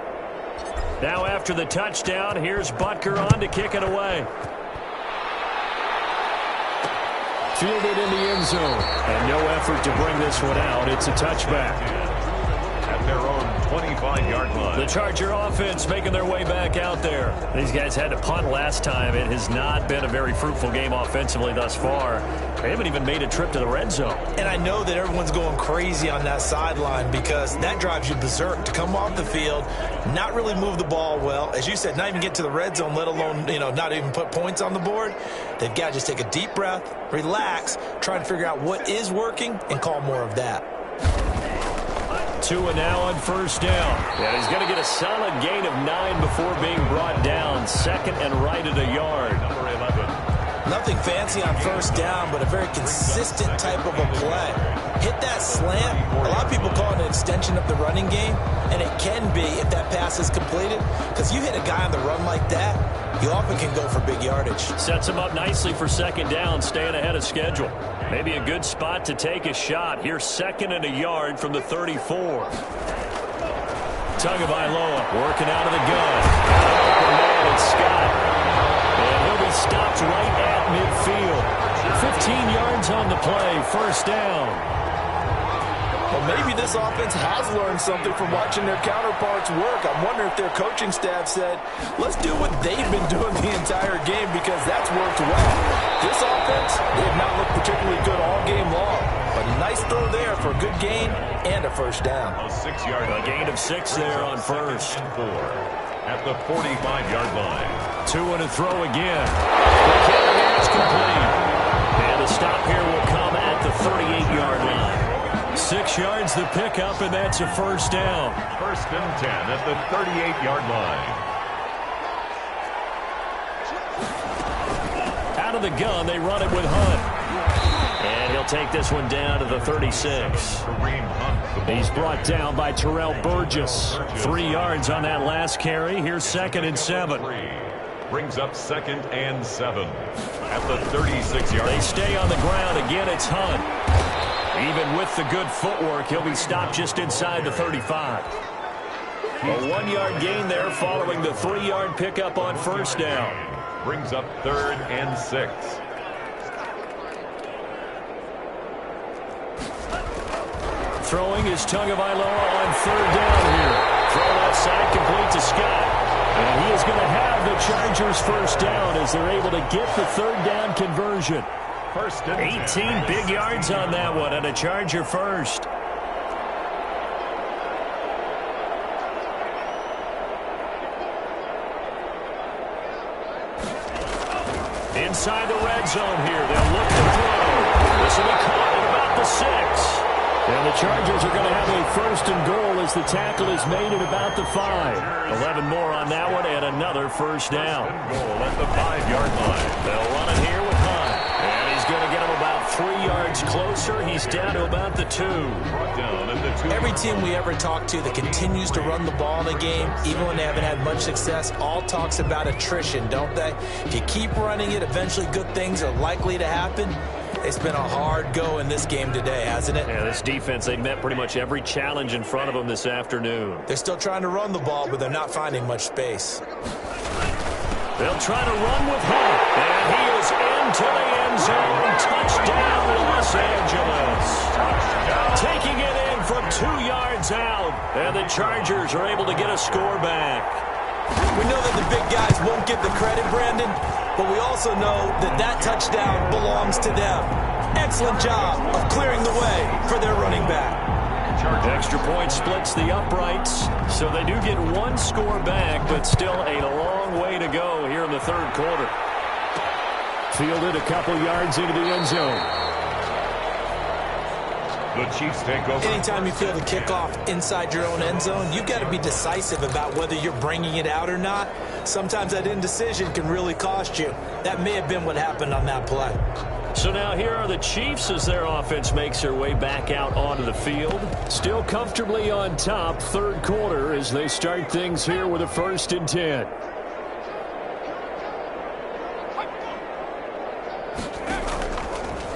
Now after the touchdown, here's Butker on to kick it away. Fielded in the end zone. And no effort to bring this one out. It's a touchback. At their own 25-yard line. The Charger offense making their way back out there. These guys had to punt last time. It has not been a very fruitful game offensively thus far. They haven't even made a trip to the red zone. And I know that everyone's going crazy on that sideline because that drives you berserk to come off the field, not really move the ball well. As you said, not even get to the red zone, let alone, not even put points on the board. They've got to just take a deep breath, relax, try and figure out what is working, and call more of that. Tua now on first down. Yeah, he's going to get a solid gain of 9 before being brought down. Second and right at a yard. Number 11. Nothing fancy on first down, but a very consistent type of a play. Hit that slant. A lot of people call it an extension of the running game, and it can be if that pass is completed. Because you hit a guy on the run like that, you often can go for big yardage. Sets him up nicely for second down, staying ahead of schedule. Maybe a good spot to take a shot. Here's second and a yard from the 34. Tagovailoa working out of the gun. Open man, it's Scott. And he'll be stopped right at midfield. 15 yards on the play, first down. Well, maybe this offense has learned something from watching their counterparts work. I'm wondering if their coaching staff said, let's do what they've been doing the entire game because that's worked well. This offense did not look particularly good all game long. But a nice throw there for a good gain and a first down. A 6-yard gain of 6 there on first. 4 at the 45-yard line. 2 to throw again. The carry is complete. And the stop here will come at the 38-yard line. 6 yards the pickup, and that's a first down. First and 10 at the 38-yard line. Out of the gun, they run it with Hunt. And he'll take this one down to the 36. He's brought down by Terrell Burgess. 3 yards on that last carry. Here's second and 7. Brings up second and 7 at the 36-yard. They stay on the ground. Again, it's Hunt. Even with the good footwork, he'll be stopped just inside the 35. A 1-yard gain there following the 3-yard pickup on first down. Brings up third and 6. Throwing is Tagovailoa on third down here. Throw outside, complete to Scott. And he is going to have the Chargers first down as they're able to get the third down conversion. First and 18 big yards on that one, and a Charger first. Inside the red zone here. They'll look to throw. This will be caught at about the 6. And the Chargers are going to have a first and goal as the tackle is made at about the 5. 11 more on that one and another first down. Goal at the 5-yard line. They'll run it here with Hunt. And he's going to get him about 3 yards closer. He's down to about the 2. Down at the 2. Every team we ever talk to that continues to run the ball in a game, even when they haven't had much success, all talks about attrition, don't they? If you keep running it, eventually good things are likely to happen. It's been a hard go in this game today, hasn't it? Yeah, this defense, they met pretty much every challenge in front of them this afternoon. They're still trying to run the ball, but they're not finding much space. They'll try to run with Hunt. And he is into the end zone. Touchdown, Los Angeles. Taking it in from 2 yards out. And the Chargers are able to get a score back. We know that the big guys won't get the credit, Brandon, but we also know that that touchdown belongs to them. Excellent job of clearing the way for their running back. Extra point splits the uprights, so they do get one score back, but still a long way to go here in the third quarter. Fielded a couple yards into the end zone. The Chiefs take over. Anytime you feel the kickoff inside your own end zone, you've got to be decisive about whether you're bringing it out or not. Sometimes that indecision can really cost you. That may have been what happened on that play. So now here are the Chiefs as their offense makes their way back out onto the field. Still comfortably on top, third quarter, as they start things here with a 1st and 10.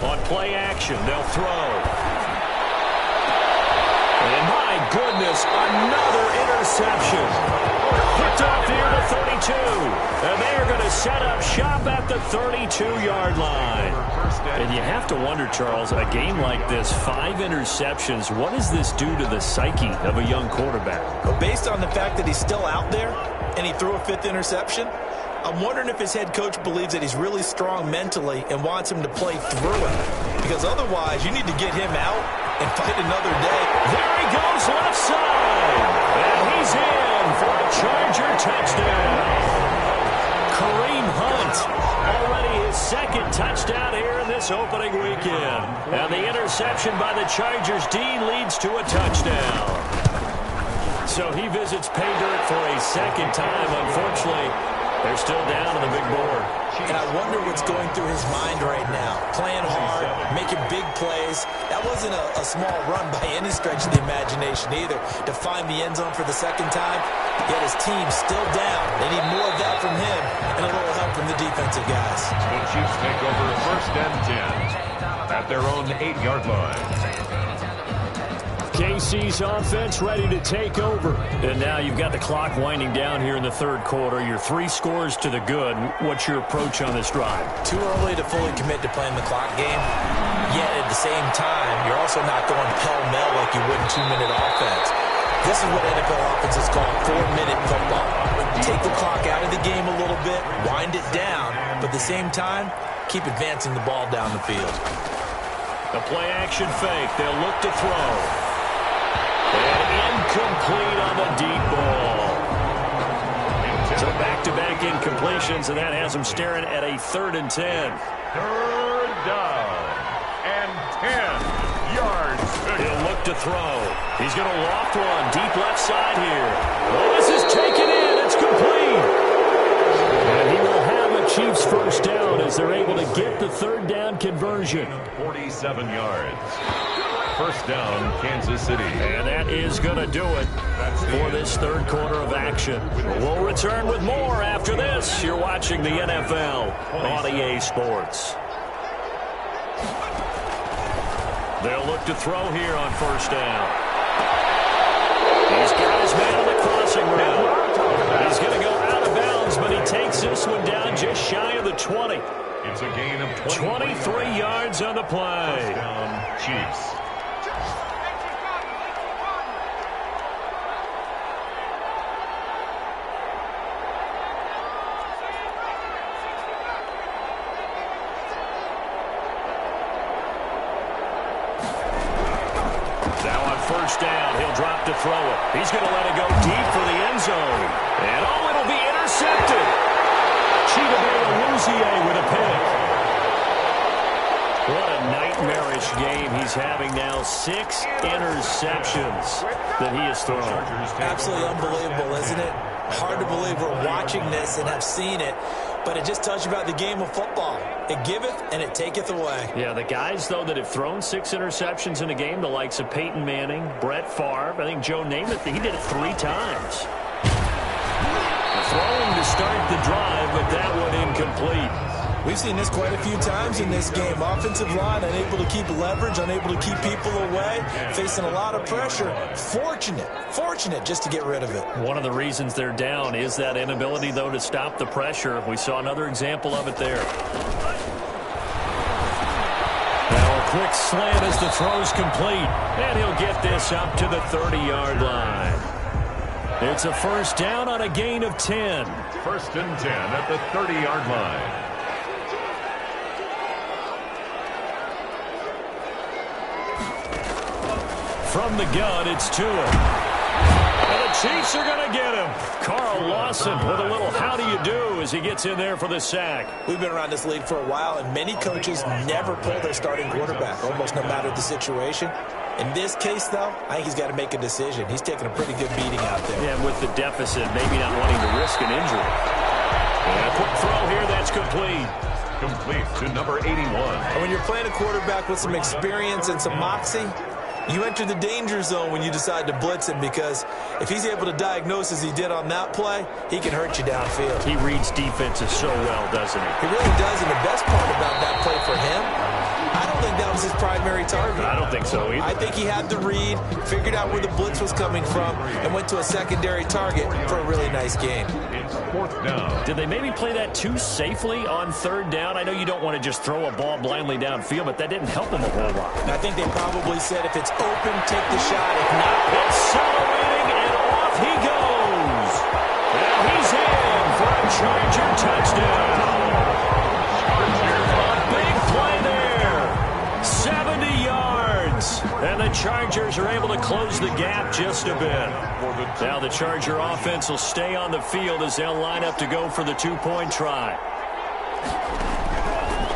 On play action, they'll throw. And my goodness, another interception. Picked off near the 32. And they are going to set up shop at the 32-yard line. And you have to wonder, Charles, a game like this, 5 interceptions, what does this do to the psyche of a young quarterback? Well, based on the fact that he's still out there and he threw a 5th interception, I'm wondering if his head coach believes that he's really strong mentally and wants him to play through it. Because otherwise, you need to get him out and fight another day. There he goes left side. And he's in for a Charger touchdown. Kareem Hunt, already his 2nd touchdown here in this opening weekend. And the interception by the Chargers D leads to a touchdown. So he visits pay dirt for a 2nd time. Unfortunately, they're still down on the big board. And I wonder what's going through his mind right now. Playing hard, making big plays. That wasn't a small run by any stretch of the imagination either. To find the end zone for the 2nd time, yet his team's still down. They need more of that from him and a little help from the defensive guys. The Chiefs take over 1st and 10 at their own 8-yard line. KC's offense ready to take over. And now you've got the clock winding down here in the third quarter. You're 3 scores to the good. What's your approach on this drive? Too early to fully commit to playing the clock game. Yet at the same time, you're also not going pell-mell like you would in 2-minute offense. This is what NFL offenses call 4-minute football. Take the clock out of the game a little bit, wind it down, but at the same time, keep advancing the ball down the field. The play-action fake. They'll look to throw. And incomplete on the deep ball. So back-to-back incompletions, and that has them staring at a 3rd and 10. 3rd down and 10 yards. He'll look to throw. He's going to loft one deep left side here. Oh, this is taken in. It's complete. And he will have a Chiefs 1st down as they're able to get the 3rd down conversion. 47 yards. 1st down, Kansas City. And that is going to do it for this third quarter of action. We'll return with more after this. You're watching the NFL on EA Sports. They'll look to throw here on 1st down. He's got his man on the crossing route. He's going to go out of bounds, but he takes this one down just shy of the 20. It's a gain of 23 yards on the play. 1st down, Chiefs. Now on 1st down, he'll drop to throw it. He's going to let it go deep for the end zone. And oh, it'll be intercepted. Chidobe with a pick. What a nightmarish game he's having now. 6 interceptions that he has thrown. Absolutely unbelievable, isn't it? Hard to believe we're watching this and have seen it. But it just tells you about the game of football. It giveth and it taketh away. Yeah, the guys, though, that have thrown 6 interceptions in a game, the likes of Peyton Manning, Brett Favre, I think Joe Namath, he did it 3 times. Throwing to start the drive, but that one incomplete. We've seen this quite a few times in this game. Offensive line unable to keep leverage, unable to keep people away, facing a lot of pressure. Fortunate just to get rid of it. One of the reasons they're down is that inability, though, to stop the pressure. We saw another example of it there. Now a quick slant as the throw's complete, and he'll get this up to the 30-yard line. It's a 1st down on a gain of 10. 1st and 10 at the 30-yard line. from the gun, it's Tua. And the Chiefs are going to get him. Carl Lawson with a little how do you do as he gets in there for the sack. We've been around this league for a while, and many coaches never pull their starting quarterback, almost no matter the situation. In this case, though, I think he's got to make a decision. He's taking a pretty good beating out there. Yeah, with the deficit, maybe not wanting to risk an injury. And a quick throw here, that's complete. Complete to number 81. And when you're playing a quarterback with some experience and some moxie, you enter the danger zone when you decide to blitz him, because if he's able to diagnose as he did on that play, he can hurt you downfield. He reads defenses so well, doesn't he? He really does, and the best part about that play for him, I don't think that was his primary target. I don't think so either. I think he had the read, figured out where the blitz was coming from, and went to a secondary target for a really nice game. It's fourth down. Did they maybe play that too safely on third down? I know you don't want to just throw a ball blindly downfield, but that didn't help him a whole lot. I think they probably said if it's open, take the shot. If not, Accelerating, and off he goes. And he's in for a Charger touchdown. A big play there. 70 yards. And the Chargers are able to close the gap just a bit. Now the Charger offense will stay on the field as they'll line up to go for the two-point try.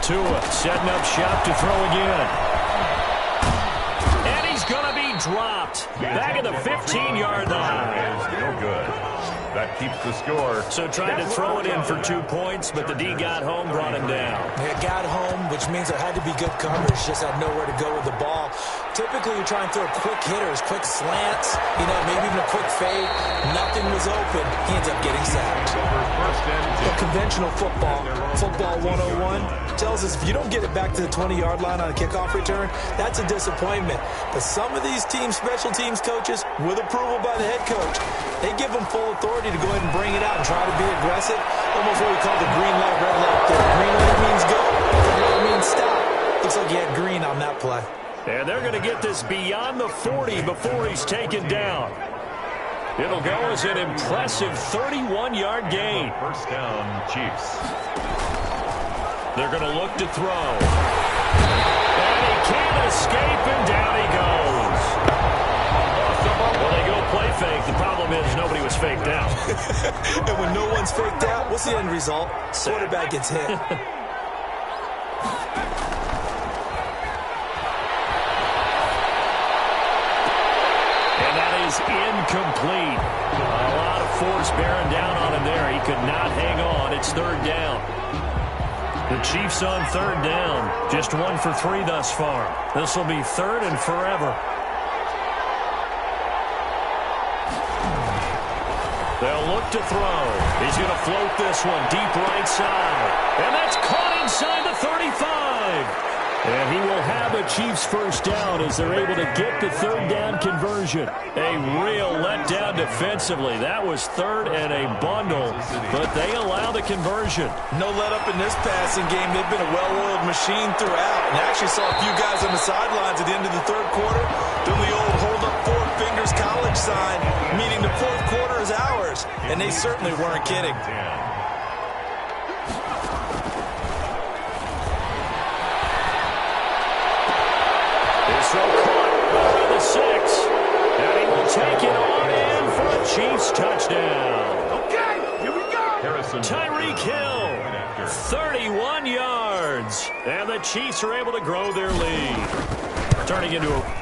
Tua setting up shop to throw again. And he's going to be dropped. Back at the 15-yard line. No good. That keeps the score. So trying to throw it in for 2 points, but the D got home, brought him down. It got home, which means there had to be good coverage, just had nowhere to go with the ball. Typically, you try and throw quick hitters, quick slants, maybe even a quick fade. Nothing was open. He ends up getting sacked. But conventional football 101, tells us if you don't get it back to the 20-yard line on a kickoff return, that's a disappointment. But some of these team special teams coaches, with approval by the head coach, they give them full authority to go ahead and bring it out and try to be aggressive. Almost what we call the green light, red light there. Green light means go, red light means stop. Looks like he had green on that play. And they're going to get this beyond the 40 before he's taken down. It'll go as an impressive 31-yard gain. First down, Chiefs. They're going to look to throw. And he can't escape, and down he goes. Well, they go play fake. The problem is nobody was faked out. And when no one's faked out, what's the end result? Quarterback gets hit. Incomplete. A lot of force bearing down on him there. He could not hang on. It's third down. The Chiefs on third down. Just 1 for 3 thus far. This will be third and forever. They'll look to throw. He's going to float this one deep right side. And that's caught inside the 35. And he will have a Chiefs first down as they're able to get the third down conversion. A real letdown defensively. That was third and a bundle, but they allow the conversion. No let up in this passing game. They've been a well-oiled machine throughout. And I actually saw a few guys on the sidelines at the end of the third quarter doing the old hold up 4 fingers college sign, meaning the fourth quarter is ours. And they certainly weren't kidding. So caught by the 6. And he will take it on in for a Chiefs touchdown. Okay, here we go. Tyreek Hill, 31 yards. And the Chiefs are able to grow their lead. Turning into a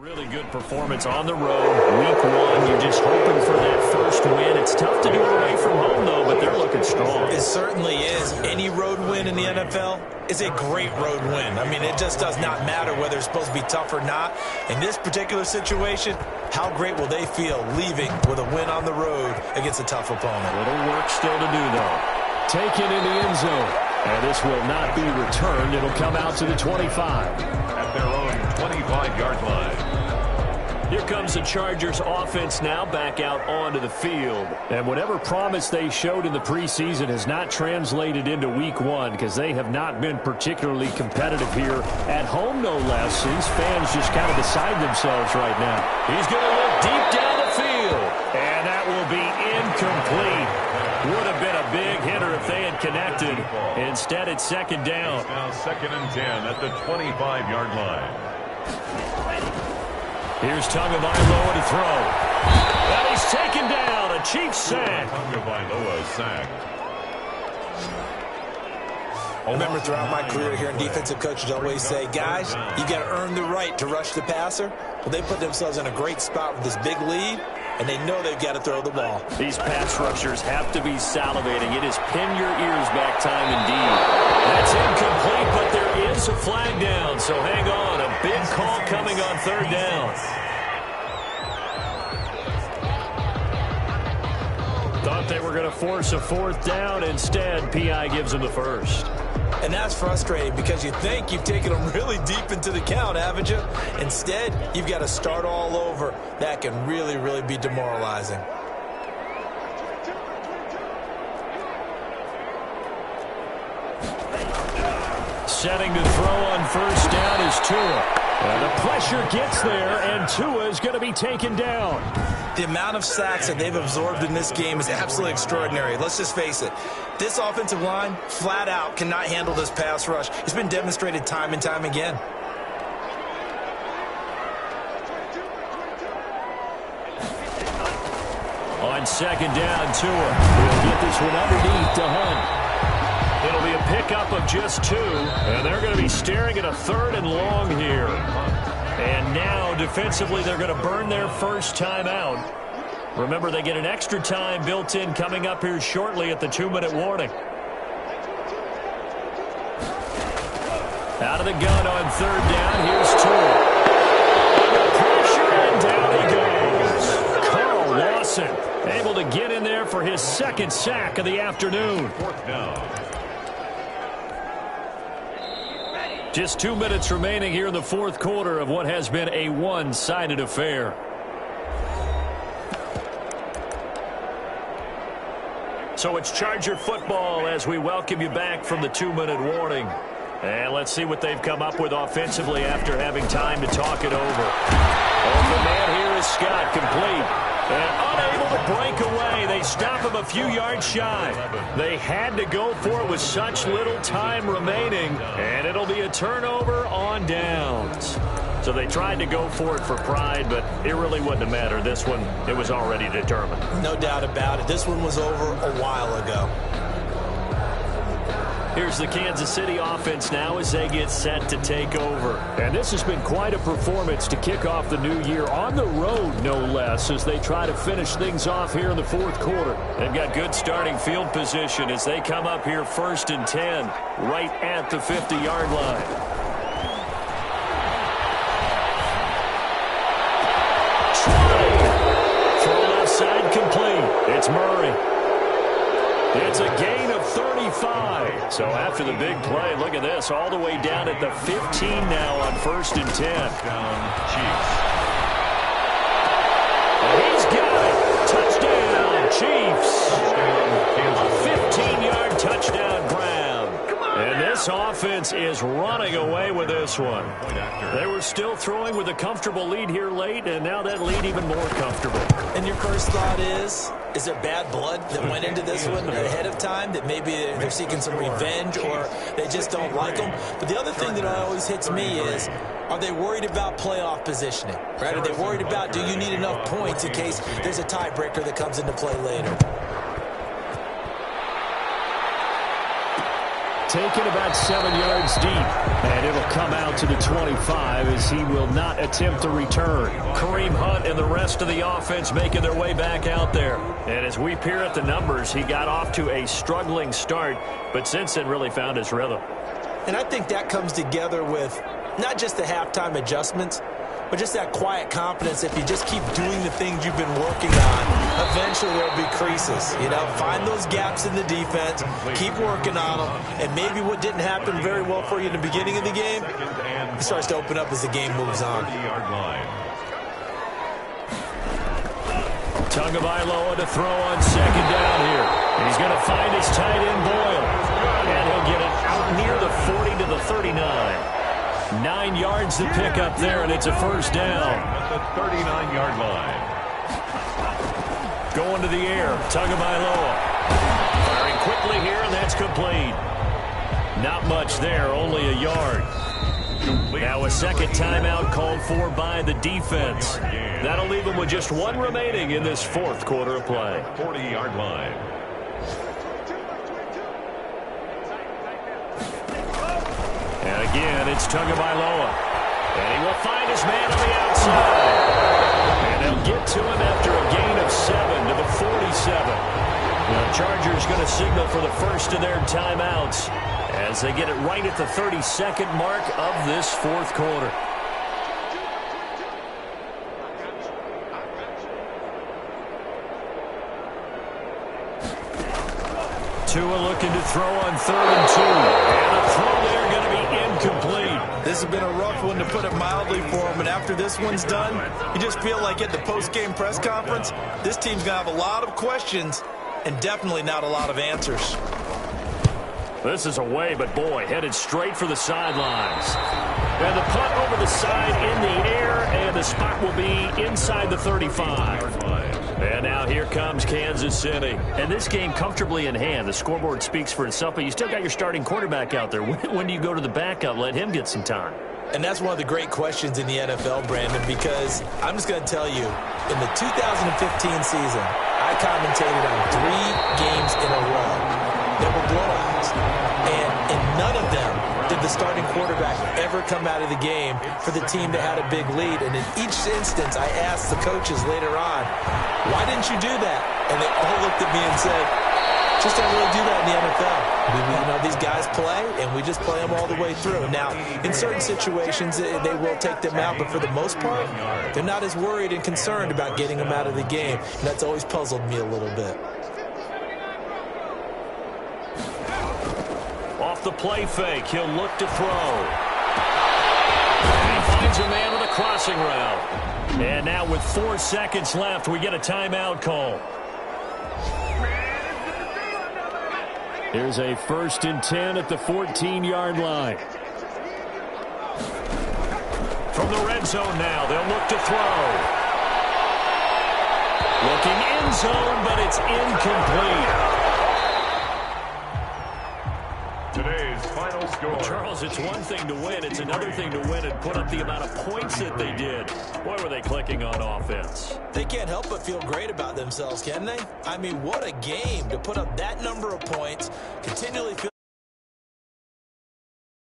Really good performance on the road. Week 1, you're just hoping for that first win. It's tough to do it away from home, though, but they're looking strong. It certainly is. Any road win in the NFL is a great road win. I mean, it just does not matter whether it's supposed to be tough or not. In this particular situation, how great will they feel leaving with a win on the road against a tough opponent? Little work still to do, though. Taken in the end zone. And this will not be returned. It'll come out to the 25. At their own 25-yard line. Here comes the Chargers offense now back out onto the field. And whatever promise they showed in the preseason has not translated into week 1 because they have not been particularly competitive here at home, no less. These fans just kind of beside themselves right now. He's going to look deep down the field. And that will be incomplete. Would have been a big hitter if they had connected. Instead, it's second down. It's now 2nd and 10 at the 25-yard line. Here's Tagovailoa to throw. And he's taken down. A Chiefs sack. Tagovailoa sacked. I remember throughout my career hearing defensive coaches always say, guys, you got to earn the right to rush the passer. Well, they put themselves in a great spot with this big lead, and they know they've got to throw the ball. These pass rushers have to be salivating. It is pin your ears back time indeed. That's incomplete, but there is a flag down, so hang on. A big call coming on 3rd down. Thought they were going to force a 4th down. Instead, P.I. gives them the first. And that's frustrating because you think you've taken them really deep into the count, haven't you? Instead, you've got to start all over. That can really, really be demoralizing. Setting to throw on 1st down is Tua. And the pressure gets there, and Tua is going to be taken down. The amount of sacks that they've absorbed in this game is absolutely extraordinary. Let's just face it. This offensive line, flat out, cannot handle this pass rush. It's been demonstrated time and time again. On 2nd down, Tua will get this one underneath to Hunt. It'll be a pickup of just 2, and they're going to be staring at a 3rd and long here. And now, defensively, they're going to burn their first time out. Remember, they get an extra time built in coming up here shortly at the 2-minute warning. Out of the gun on 3rd down, here's Tua. Pressure, and down he goes. Carl Lawson able to get in there for his 2nd sack of the afternoon. 4th down. Just 2 minutes remaining here in the 4th quarter of what has been a one-sided affair. So it's Charger football as we welcome you back from the 2-minute warning. And let's see what they've come up with offensively after having time to talk it over. Open man here is Scott, complete. And unable to break away. They stop him a few yards shy. They had to go for it with such little time remaining. And it'll be a turnover on downs. So they tried to go for it for pride, but it really wouldn't have mattered. This one, it was already determined. No doubt about it. This one was over a while ago. Here's the Kansas City offense now as they get set to take over. And this has been quite a performance to kick off the new year on the road, no less, as they try to finish things off here in the 4th quarter. They've got good starting field position as they come up here 1st and 10, right at the 50-yard line. Throw left side complete. It's Murray. It's a gain of 35. So after the big play, look at this, all the way down at the 15 now on 1st and 10. Down, Chiefs. And he's got it. Touchdown, Chiefs. A 15-yard touchdown grab. And this offense is running away with this one. They were still throwing with a comfortable lead here late, and now that lead even more comfortable. And your first thought is there bad blood that went into this one ahead of time, that maybe they're seeking some revenge or they just don't like them? But the other thing that always hits me is, are they worried about playoff positioning? Right? Are they worried about, do you need enough points in case there's a tiebreaker that comes into play later? taken about 7 yards deep. And it'll come out to the 25 as he will not attempt a return. Kareem Hunt and the rest of the offense making their way back out there. And as we peer at the numbers, he got off to a struggling start, but since then really found his rhythm. And I think that comes together with not just the halftime adjustments, but just that quiet confidence. If you just keep doing the things you've been working on, eventually there'll be creases. You know, find those gaps in the defense, keep working on them, and maybe what didn't happen very well for you in the beginning of the game, it starts to open up as the game moves on. Tagovailoa to throw on second down here. And he's going to find his tight end, Boyle. And he'll get it out near the 40 to the 39. 9 yards to pick up there, and it's a first down. At the 39-yard line. Going to the air, Tagovailoa. Firing quickly here, and that's complete. Not much there, only a yard. Now a second timeout called for by the defense. That'll leave them with just one remaining in this fourth quarter of play. 40-yard line. And again, it's Tagovailoa. And he will find his man on the outside. And they'll get to him after a gain of 7 to the 47. The Chargers going to signal for the first of their timeouts as they get it right at the 32nd mark of this fourth quarter. Tua looking to throw on 3rd and 2. And a throw there going to be incomplete. This has been a rough one, to put it mildly, for him. And after this one's done, you just feel like at the post-game press conference, this team's going to have a lot of questions and definitely not a lot of answers. This is away, but boy, headed straight for the sidelines. And the punt over the side in the air, and the spot will be inside the 35. And now here comes Kansas City. And this game comfortably in hand. The scoreboard speaks for itself, but you still got your starting quarterback out there. When do you go to the backup? Let him get some time. And that's one of the great questions in the NFL, Brandon, because I'm just going to tell you, in the 2015 season, I commentated on 3 games in a row that were blowouts. And in none of them did the starting quarterback ever come out of the game for the team that had a big lead. And in each instance, I asked the coaches later on, why didn't you do that? And they all looked at me and said, just don't really do that in the NFL. You know, these guys play, and we just play them all the way through. Now, in certain situations, they will take them out, but for the most part, they're not as worried and concerned about getting them out of the game. And that's always puzzled me a little bit. Off the play fake, he'll look to throw. And he finds a man on the crossing route. And now with 4 seconds left, we get a timeout call. Here's a 1st and 10 at the 14-yard line. From the red zone now, they'll look to throw. Looking end zone, but it's incomplete. Today's final score. Charles, it's one thing to win. It's another thing to win and put up the amount of points that they did. Boy, were they clicking on offense. They can't help but feel great about themselves, can they? I mean, what a game to put up that number of points, continually feel